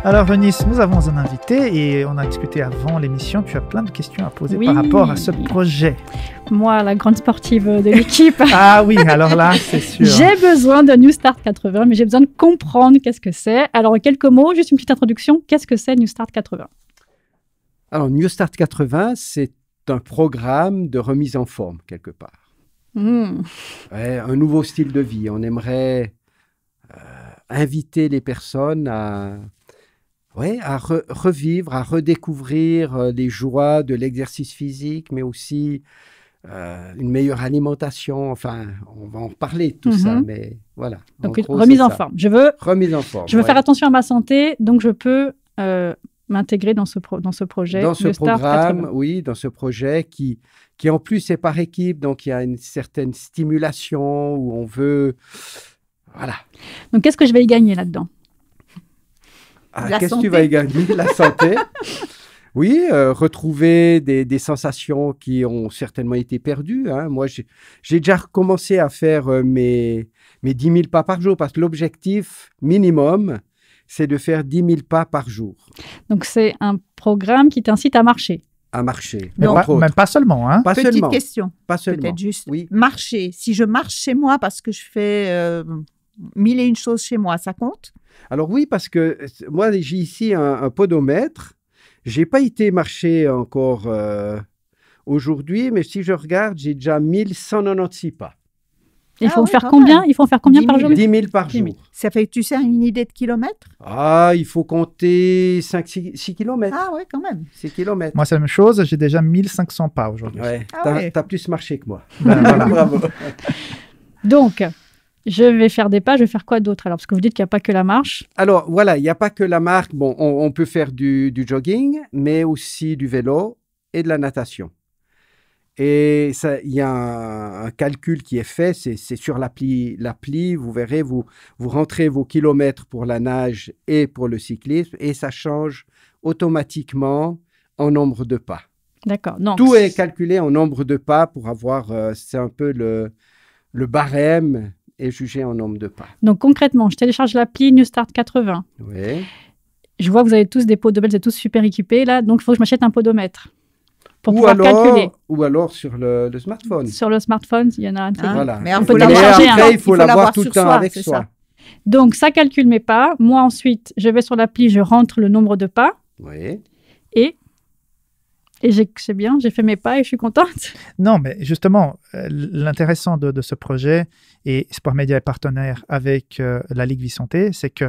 Alors Eunice, nous avons un invité et on a discuté avant l'émission. Tu as plein de questions à poser par rapport à ce projet. Moi, la grande sportive de l'équipe. Ah oui, alors là, c'est sûr. J'ai besoin de New Start 80, mais j'ai besoin de comprendre qu'est-ce que c'est. Alors, en quelques mots, juste une petite introduction. Qu'est-ce que c'est New Start 80 ? Alors, New Start 80, c'est un programme de remise en forme, quelque part. Ouais, un nouveau style de vie. On aimerait inviter les personnes à revivre, à redécouvrir les joies de l'exercice physique, mais aussi une meilleure alimentation. Enfin, on va en reparler de tout ça, mais voilà. Donc, remise en forme. Remise en forme. Je veux faire attention à ma santé, donc je peux m'intégrer dans ce projet. Dans ce programme, oui, dans ce projet qui en plus est par équipe, donc il y a une certaine stimulation où on veut... Voilà. Donc, qu'est-ce que je vais y gagner là-dedans ? Qu'est-ce que tu vas y gagner ? La santé. Oui, retrouver des sensations qui ont certainement été perdues. Hein. Moi, j'ai déjà recommencé à faire mes 10 000 pas par jour parce que l'objectif minimum, c'est de faire 10 000 pas par jour. Donc, c'est un programme qui t'incite à marcher. À marcher. Mais pas seulement. Hein. Petite question. Pas seulement. Peut-être juste oui. Marcher. Si je marche chez moi parce que je fais 1001 choses chez moi, ça compte ? Alors oui, parce que moi, j'ai ici un podomètre. Je n'ai pas été marcher encore aujourd'hui, mais si je regarde, j'ai déjà 1196 pas. Il faut faire combien par jour ? 10 000 par jour. Ça fait, tu sais, une idée de kilomètres ? Il faut compter 6 kilomètres. Ah oui, quand même. 6 kilomètres. Moi, c'est la même chose. J'ai déjà 1500 pas aujourd'hui. Ouais, t'as plus marché que moi. Voilà. Bravo. Donc, je vais faire des pas. Je vais faire quoi d'autre alors ? Parce que vous dites qu'il n'y a pas que la marche. Alors, voilà, il n'y a pas que la marche. Bon, on peut faire du jogging, mais aussi du vélo et de la natation. Et il y a un calcul qui est fait, c'est sur l'appli, vous verrez, vous rentrez vos kilomètres pour la nage et pour le cyclisme et ça change automatiquement en nombre de pas. D'accord. Non. Tout est calculé en nombre de pas pour avoir, c'est un peu le barème est jugé en nombre de pas. Donc concrètement, je télécharge l'appli New Start 80. Oui. Je vois que vous avez tous des podomètres, vous êtes tous super équipés là, donc il faut que je m'achète un podomètre. Pour pouvoir calculer. Ou alors sur le smartphone. Sur le smartphone, il y en a un intégré. Voilà. Mais il faut télécharger après, il faut l'avoir tout le temps avec soi. Donc, ça calcule mes pas. Moi, ensuite, je vais sur l'appli, je rentre le nombre de pas. Oui. Et c'est bien, j'ai fait mes pas et je suis contente. Non, mais justement, l'intéressant de ce projet, et Sport Média est partenaire avec la Ligue Vie Santé, c'est que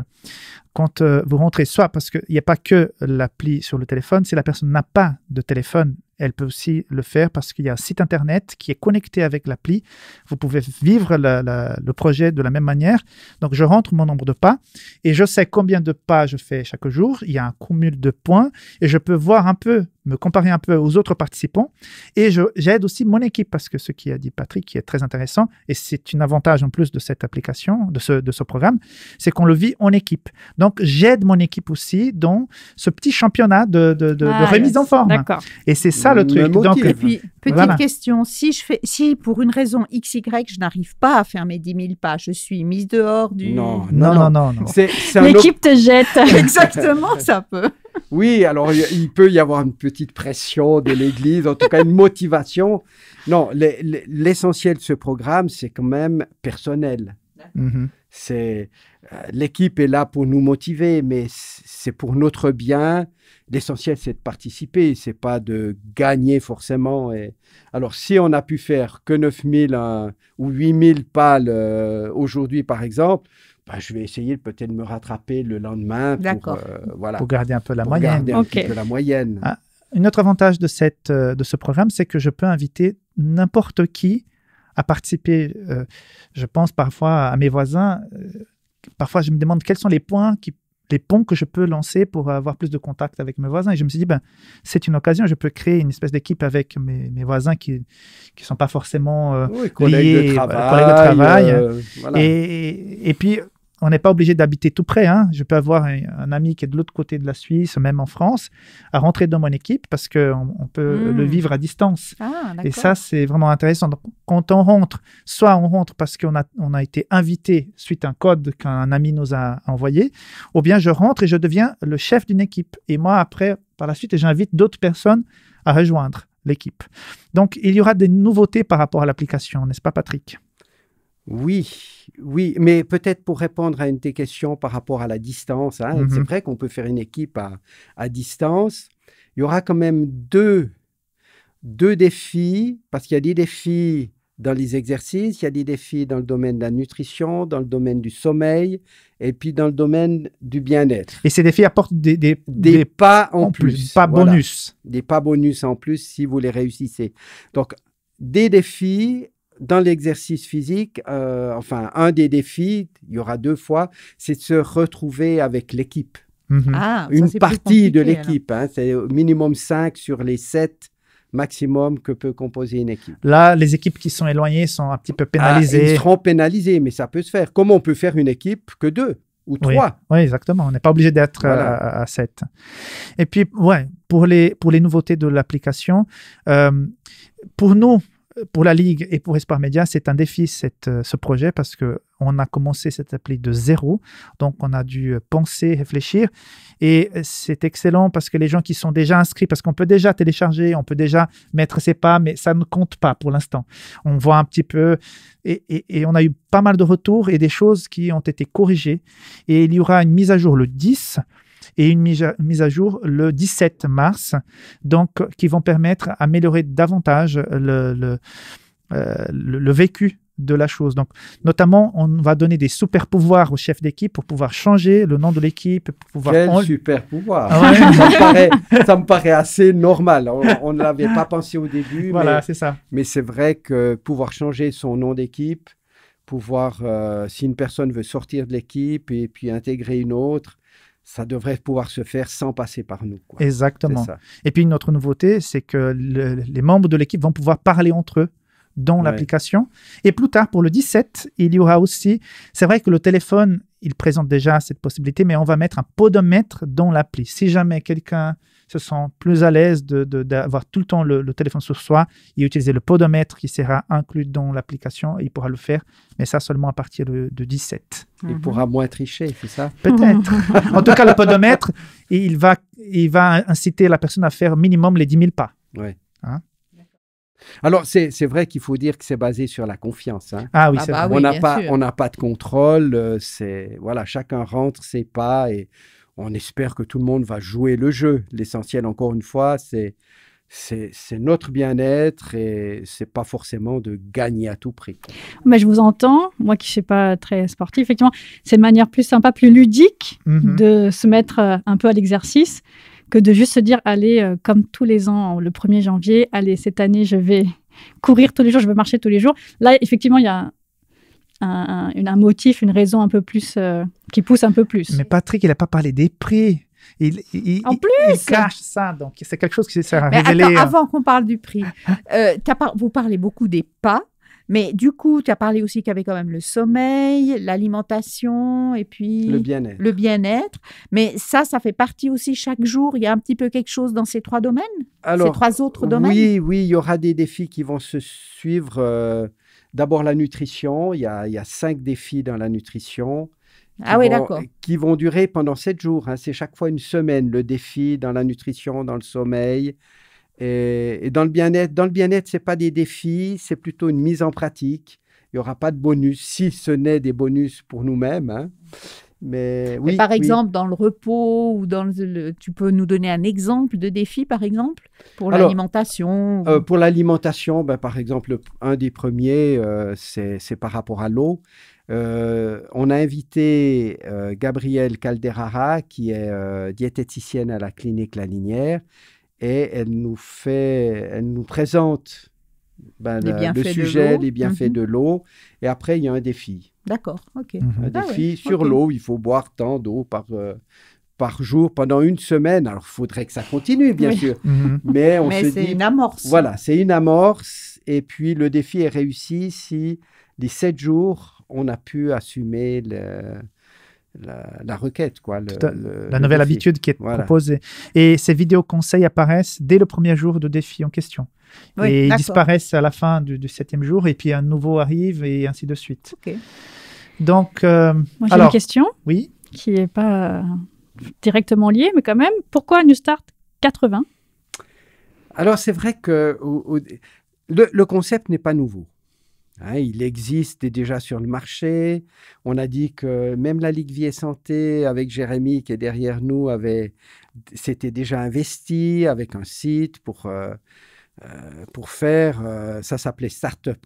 quand vous rentrez, soit parce qu'il n'y a pas que l'appli sur le téléphone, si la personne n'a pas de téléphone, elle peut aussi le faire parce qu'il y a un site internet qui est connecté avec l'appli. Vous pouvez vivre le projet de la même manière. Donc, je rentre mon nombre de pas et je sais combien de pas je fais chaque jour. Il y a un cumul de points et je peux voir un peu, me comparer un peu aux autres participants. Et j'aide aussi mon équipe parce que ce qu'a dit Patrick, qui est très intéressant, et c'est un avantage en plus de cette application, de ce programme, c'est qu'on le vit en équipe. Donc, j'aide mon équipe aussi dans ce petit championnat de remise en forme. D'accord. Et c'est ça le truc. Donc, et puis, petite question, si pour une raison XY, je n'arrive pas à faire mes 10 000 pas, je suis mise dehors du... Non. L'équipe te jette. Exactement, ça peut. Oui, alors il peut y avoir une petite pression de l'Église, en tout cas une motivation. Non, l'essentiel de ce programme, c'est quand même personnel. C'est l'équipe est là pour nous motiver, mais c'est pour notre bien. L'essentiel, c'est de participer, c'est pas de gagner forcément. Alors, si on a pu faire que 9 000 ou 8 000 pas aujourd'hui, par exemple, je vais essayer peut-être de me rattraper le lendemain pour garder un peu la moyenne. Un autre avantage de ce programme, c'est que je peux inviter n'importe qui à participer. Je pense parfois à mes voisins. Parfois, je me demande quels sont les ponts que je peux lancer pour avoir plus de contact avec mes voisins. Et je me suis dit, c'est une occasion, je peux créer une espèce d'équipe avec mes voisins qui ne sont pas forcément collègues liés, de collègues de travail. Voilà. Et puis, on n'est pas obligé d'habiter tout près. Hein. Je peux avoir un ami qui est de l'autre côté de la Suisse, même en France, à rentrer dans mon équipe parce qu'on peut le vivre à distance. Et ça, c'est vraiment intéressant. Donc, quand on rentre, soit on rentre parce qu'on a été invité suite à un code qu'un ami nous a envoyé, ou bien je rentre et je deviens le chef d'une équipe. Et moi, après, par la suite, j'invite d'autres personnes à rejoindre l'équipe. Donc, il y aura des nouveautés par rapport à l'application, n'est-ce pas, Patrick? Oui, mais peut-être pour répondre à une de tes questions par rapport à la distance, hein, c'est vrai qu'on peut faire une équipe à distance. Il y aura quand même deux défis, parce qu'il y a des défis dans les exercices, il y a des défis dans le domaine de la nutrition, dans le domaine du sommeil, et puis dans le domaine du bien-être. Et ces défis apportent des pas en plus. Pas bonus. Des pas bonus en plus si vous les réussissez. Donc, des défis dans l'exercice physique, un des défis, il y aura 2 fois, c'est de se retrouver avec l'équipe. Une partie de l'équipe. Hein, c'est au minimum 5 sur les 7 maximum que peut composer une équipe. Là, les équipes qui sont éloignées sont un petit peu pénalisées. Ils seront pénalisés, mais ça peut se faire. Comment on peut faire une équipe que 2 ou 3? Oui, exactement. On n'est pas obligé d'être à 7. Et puis, pour les nouveautés de l'application, pour nous, pour la Ligue et pour Espoir Média, c'est un défi ce projet parce qu'on a commencé cette appli de 0. Donc, on a dû penser, réfléchir. Et c'est excellent parce que les gens qui sont déjà inscrits, parce qu'on peut déjà télécharger, on peut déjà mettre ses pas, mais ça ne compte pas pour l'instant. On voit un petit peu et on a eu pas mal de retours et des choses qui ont été corrigées. Et il y aura une mise à jour le 10 et une mise à jour le 17 mars, donc qui vont permettre d'améliorer davantage le vécu de la chose. Donc, notamment, on va donner des super pouvoirs au chef d'équipe pour pouvoir changer le nom de l'équipe. Quel super pouvoir! Ça me paraît assez normal. On ne l'avait pas pensé au début. Voilà, c'est ça. Mais c'est vrai que pouvoir changer son nom d'équipe, pouvoir, si une personne veut sortir de l'équipe et puis intégrer une autre, ça devrait pouvoir se faire sans passer par nous. Quoi. Exactement. Et puis, une autre nouveauté, c'est que les membres de l'équipe vont pouvoir parler entre eux dans l'application. Et plus tard, pour le 17, il y aura aussi... C'est vrai que le téléphone, il présente déjà cette possibilité, mais on va mettre un podomètre dans l'appli. Si jamais quelqu'un se sent plus à l'aise d'avoir tout le temps le téléphone sur soi et utiliser le podomètre qui sera inclus dans l'application, il pourra le faire, mais ça seulement à partir de 17. Il pourra moins tricher, c'est ça? Peut-être. En tout cas, le podomètre, il va inciter la personne à faire minimum les 10 000 pas. Oui. Hein? Alors, c'est vrai qu'il faut dire que c'est basé sur la confiance. Hein. Ah oui, c'est vrai. On n'a pas de contrôle. Chacun rentre ses pas et on espère que tout le monde va jouer le jeu. L'essentiel, encore une fois, c'est notre bien-être et c'est pas forcément de gagner à tout prix. Mais je vous entends, moi qui ne suis pas très sportif, effectivement, c'est une manière plus sympa, plus ludique de se mettre un peu à l'exercice que de juste se dire, allez, comme tous les ans, le 1er janvier, allez, cette année, je vais courir tous les jours, je vais marcher tous les jours. Là, effectivement, il y a un motif, une raison un peu plus, qui pousse un peu plus. Mais Patrick, il n'a pas parlé des prix. Il cache ça, donc c'est quelque chose qui sert à révéler. Attends, avant qu'on parle du prix, vous parlez beaucoup des pas, mais du coup, tu as parlé aussi qu'il y avait quand même le sommeil, l'alimentation et puis le bien-être. Le bien-être. Mais ça fait partie aussi chaque jour. Il y a un petit peu quelque chose dans ces 3 domaines, ces 3 autres domaines. Oui, il y aura des défis qui vont se suivre. D'abord, la nutrition. Il y a 5 défis dans la nutrition. D'accord. Qui vont durer pendant 7 jours. Hein. C'est chaque fois une semaine, le défi dans la nutrition, dans le sommeil. Et dans le bien-être, ce n'est pas des défis, c'est plutôt une mise en pratique. Il n'y aura pas de bonus, si ce n'est des bonus pour nous-mêmes. Hein. Mais oui, par exemple, dans le repos, ou tu peux nous donner un exemple de défi, par exemple, pour l'alimentation? Pour l'alimentation, par exemple, un des premiers, c'est par rapport à l'eau. On a invité Gabrielle Calderara, qui est diététicienne à la clinique La Linière, et elle nous présente le sujet, les bienfaits de l'eau. Et après, il y a un défi. D'accord, ok. Un défi sur l'eau. Il faut boire tant d'eau par jour pendant une semaine. Alors, il faudrait que ça continue, bien sûr. Mais c'est une amorce. Voilà, c'est une amorce. Et puis, le défi est réussi si les 7 jours, on a pu assumer la requête, quoi. La nouvelle habitude qui est proposée. Et ces vidéos conseils apparaissent dès le premier jour de défi en question. Oui, et ils disparaissent à la fin du 7e jour, et puis un nouveau arrive, et ainsi de suite. Okay. Donc, moi, j'ai une question qui n'est pas directement liée, mais quand même. Pourquoi New Start 80 ? Alors, c'est vrai que le concept n'est pas nouveau. Hein, il existe déjà sur le marché. On a dit que même la Ligue Vie et Santé, avec Jérémy qui est derrière nous, s'était déjà investi avec un site pour faire, ça s'appelait Startup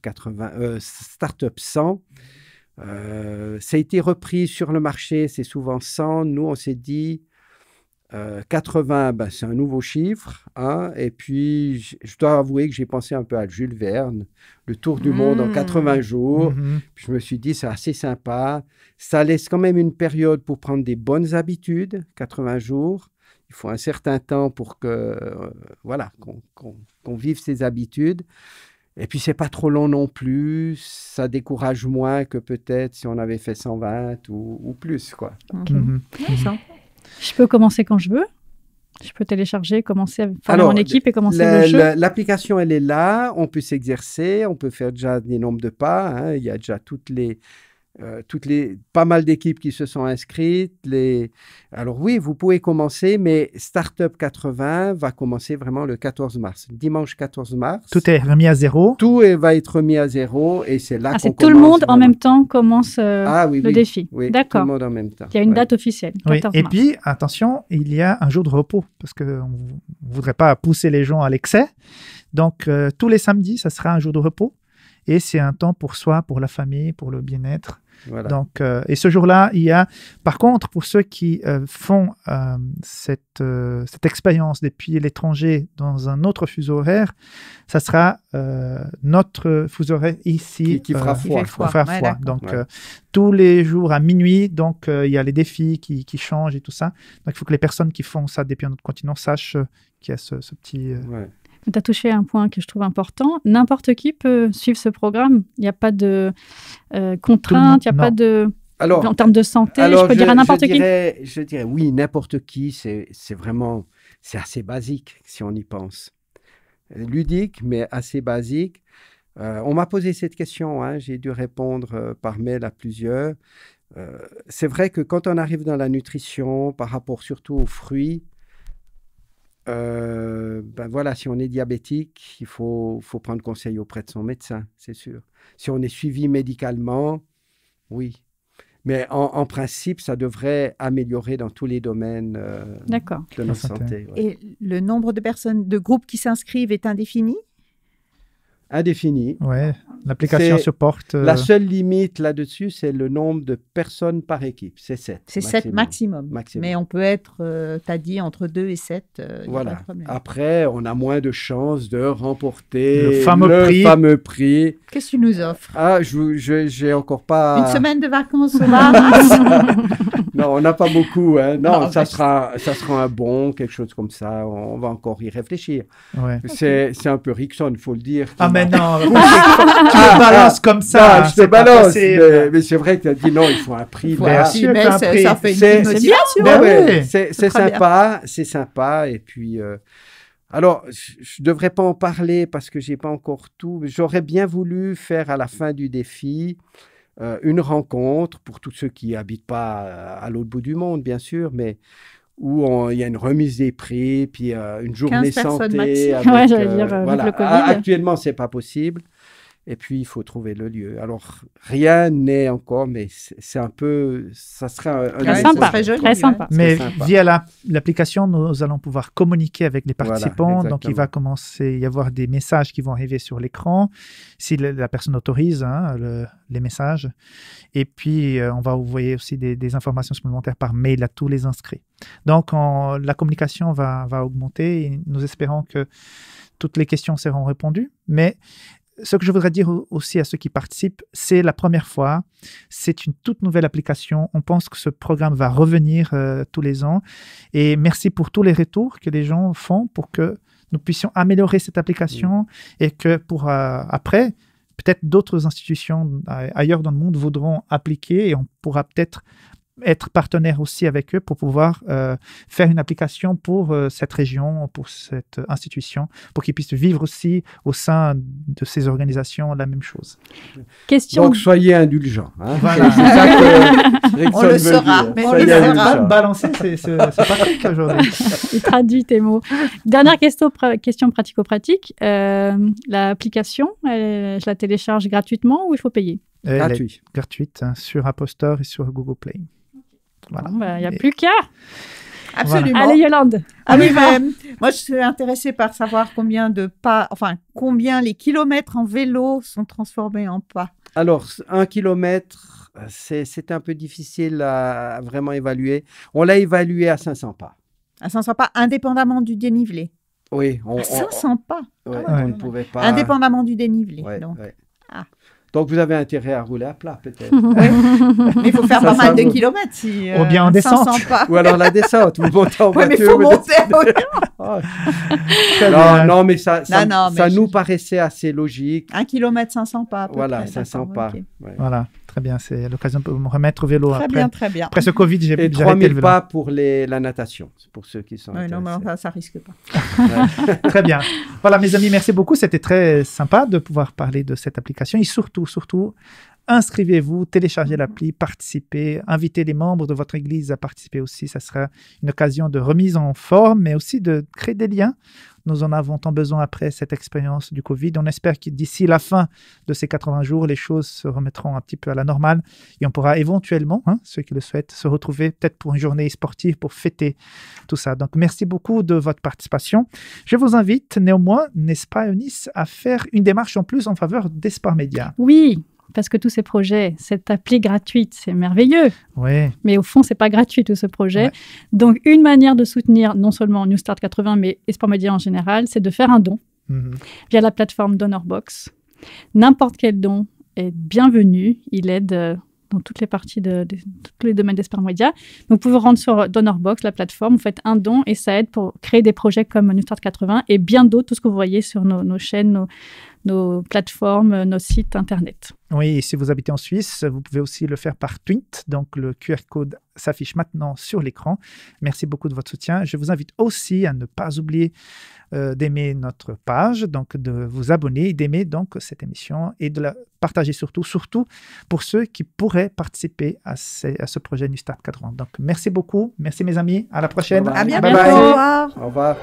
100. Ça a été repris sur le marché, c'est souvent 100. Nous, on s'est dit 80, c'est un nouveau chiffre. Hein, et puis, je dois avouer que j'ai pensé un peu à Jules Verne, le tour du monde en 80 jours. Puis je me suis dit, c'est assez sympa. Ça laisse quand même une période pour prendre des bonnes habitudes, 80 jours. Il faut un certain temps pour que, qu'on vive ces habitudes. Et puis, c'est pas trop long non plus. Ça décourage moins que peut-être si on avait fait 120 ou plus, quoi. Je peux commencer quand je veux. Je peux télécharger, commencer à former mon équipe et commencer le jeu. L'application, elle est là. On peut s'exercer. On peut faire déjà des nombres de pas. Hein. Il y a déjà pas mal d'équipes qui se sont inscrites. Alors oui, vous pouvez commencer, mais Startup 80 va commencer vraiment le 14 mars, dimanche 14 mars. Tout est remis à zéro. Tout va être remis à zéro et c'est là qu'on commence. Tout le monde en même temps commence le défi. Oui, d'accord. Tout le monde en même temps. Il y a une date officielle, 14 et mars. puis, attention, il y a un jour de repos parce qu'on ne voudrait pas pousser les gens à l'excès. Donc, tous les samedis, ça sera un jour de repos. Et c'est un temps pour soi, pour la famille, pour le bien-être. Voilà. Donc, et ce jour-là, il y a... Par contre, pour ceux qui font cette expérience depuis l'étranger dans un autre fuseau horaire, ça sera notre fuseau horaire ici. Qui fera froid. Donc, tous les jours à minuit, donc il y a les défis qui changent et tout ça. Donc, il faut que les personnes qui font ça depuis un autre continent sachent qu'il y a ce petit... Tu as touché un point que je trouve important. N'importe qui peut suivre ce programme. Il n'y a pas de contraintes, il n'y a pas de... Alors, en termes de santé, je peux dire à n'importe qui. Je dirais oui, n'importe qui. C'est assez basique si on y pense. Ludique, mais assez basique. On m'a posé cette question. Hein, j'ai dû répondre par mail à plusieurs. C'est vrai que quand on arrive dans la nutrition, par rapport surtout aux fruits, si on est diabétique, il faut prendre conseil auprès de son médecin, c'est sûr. Si on est suivi médicalement, oui. Mais en principe, ça devrait améliorer dans tous les domaines de notre santé. Ouais. Et le nombre de personnes, de groupes qui s'inscrivent est indéfini ? Indéfini. Ouais, l'application supporte... La seule limite là-dessus, c'est le nombre de personnes par équipe. C'est 7. C'est 7 maximum. Mais on peut être, tu as dit, entre 2 et 7. Voilà. Après, on a moins de chances de remporter le fameux prix. Qu'est-ce que tu nous offres ? J'ai encore pas... Une semaine de vacances au Bahamas. Non, on n'a pas beaucoup. Hein. Non, ça sera un bon, quelque chose comme ça. On va encore y réfléchir. Ouais. C'est un peu Rickson, il faut le dire. Ah, mais non, tu me balances comme ça. Non, je te balance. Mais c'est vrai que tu as dit non, il faut un prix. Bien sûr, ça fait une motivation. C'est sympa, c'est sympa. Et puis, alors, je ne devrais pas en parler parce que je n'ai pas encore tout. J'aurais bien voulu faire à la fin du défi une rencontre pour tous ceux qui n'habitent pas à l'autre bout du monde, bien sûr, mais où il y a une remise des prix, puis une journée santé. Avec, le Covid. Actuellement, ce n'est pas possible. Et puis, il faut trouver le lieu. Alors, rien n'est encore, mais c'est un peu... Ça serait très sympa. Très sympa. Mais via l'application, nous allons pouvoir communiquer avec les participants. Voilà, donc, il va commencer à y avoir des messages qui vont arriver sur l'écran, si la personne autorise les messages. Et puis, on va envoyer aussi des informations supplémentaires par mail à tous les inscrits. Donc, la communication va augmenter et nous espérons que toutes les questions seront répondues. Mais ce que je voudrais dire aussi à ceux qui participent, c'est la première fois, c'est une toute nouvelle application. On pense que ce programme va revenir tous les ans. Et merci pour tous les retours que les gens font pour que nous puissions améliorer cette application et que pour après, peut-être d'autres institutions ailleurs dans le monde voudront appliquer et on pourra peut-être être partenaire aussi avec eux pour pouvoir faire une application pour cette région, pour cette institution, pour qu'ils puissent vivre aussi au sein de ces organisations la même chose. Donc, soyez indulgents. Hein. Voilà. C'est ça que on le sera. Mais on le sera. Balancer, c'est Patrick aujourd'hui. Il traduit tes mots. Dernière question pratico-pratique. L'application, je la télécharge gratuitement ou il faut payer? Gratuite hein, sur App Store et sur Google Play. Voilà. Il n'y a plus qu'à. Absolument. Voilà. Allez, Yolande. Ah oui, moi, je suis intéressée par savoir combien les kilomètres en vélo sont transformés en pas. Alors, 1 kilomètre, c'est un peu difficile à vraiment évaluer. On l'a évalué à 500 pas. À 500 pas, indépendamment du dénivelé. Oui. 500 pas. On ne pouvait pas. Indépendamment du dénivelé. Donc. Donc, vous avez intérêt à rouler à plat, peut-être. Mais il faut faire pas mal de kilomètres. Ou bien en descente. Ou alors la descente, vous montez en voiture. Mais il faut monter. Non, mais ça nous paraissait assez logique. 1 kilomètre, 500 pas. Voilà, 500 pas. Okay. Ouais. Voilà, très bien. C'est l'occasion de me remettre au vélo. Très bien. Après ce Covid, j'ai arrêté 3000 pas pour la natation, pour ceux qui sont intéressés. Non, mais ça risque pas. Très bien. Voilà, mes amis, merci beaucoup. C'était très sympa de pouvoir parler de cette application. Et surtout, inscrivez-vous, téléchargez l'appli, participez, invitez les membres de votre église à participer aussi. Ça sera une occasion de remise en forme, mais aussi de créer des liens. Nous en avons tant besoin après cette expérience du Covid. On espère que d'ici la fin de ces 80 jours, les choses se remettront un petit peu à la normale et on pourra éventuellement, ceux qui le souhaitent, se retrouver peut-être pour une journée sportive pour fêter tout ça. Donc, merci beaucoup de votre participation. Je vous invite néanmoins, n'est-ce pas, Eunice, à faire une démarche en plus en faveur d'Espoir Média. Oui, parce que tous ces projets, cette appli gratuite, c'est merveilleux. Oui. Mais au fond, c'est pas gratuit tout ce projet. Ouais. Donc, une manière de soutenir non seulement New Start 80, mais Espoir Média en général, c'est de faire un don via la plateforme DonorBox. N'importe quel don est bienvenu. Il aide dans toutes les parties tous les domaines d'Espoir Média. Donc, vous pouvez vous rendre sur DonorBox, la plateforme, vous faites un don et ça aide pour créer des projets comme New Start 80 et bien d'autres, tout ce que vous voyez sur nos chaînes, nos plateformes, nos sites internet. Oui, et si vous habitez en Suisse, vous pouvez aussi le faire par Twint. Donc, le QR code s'affiche maintenant sur l'écran. Merci beaucoup de votre soutien. Je vous invite aussi à ne pas oublier d'aimer notre page, donc de vous abonner, d'aimer donc cette émission et de la partager surtout pour ceux qui pourraient participer à ce projet New Start 80. Donc, merci beaucoup. Merci mes amis. À la prochaine. À bientôt. Bye bye. Au revoir. Au revoir.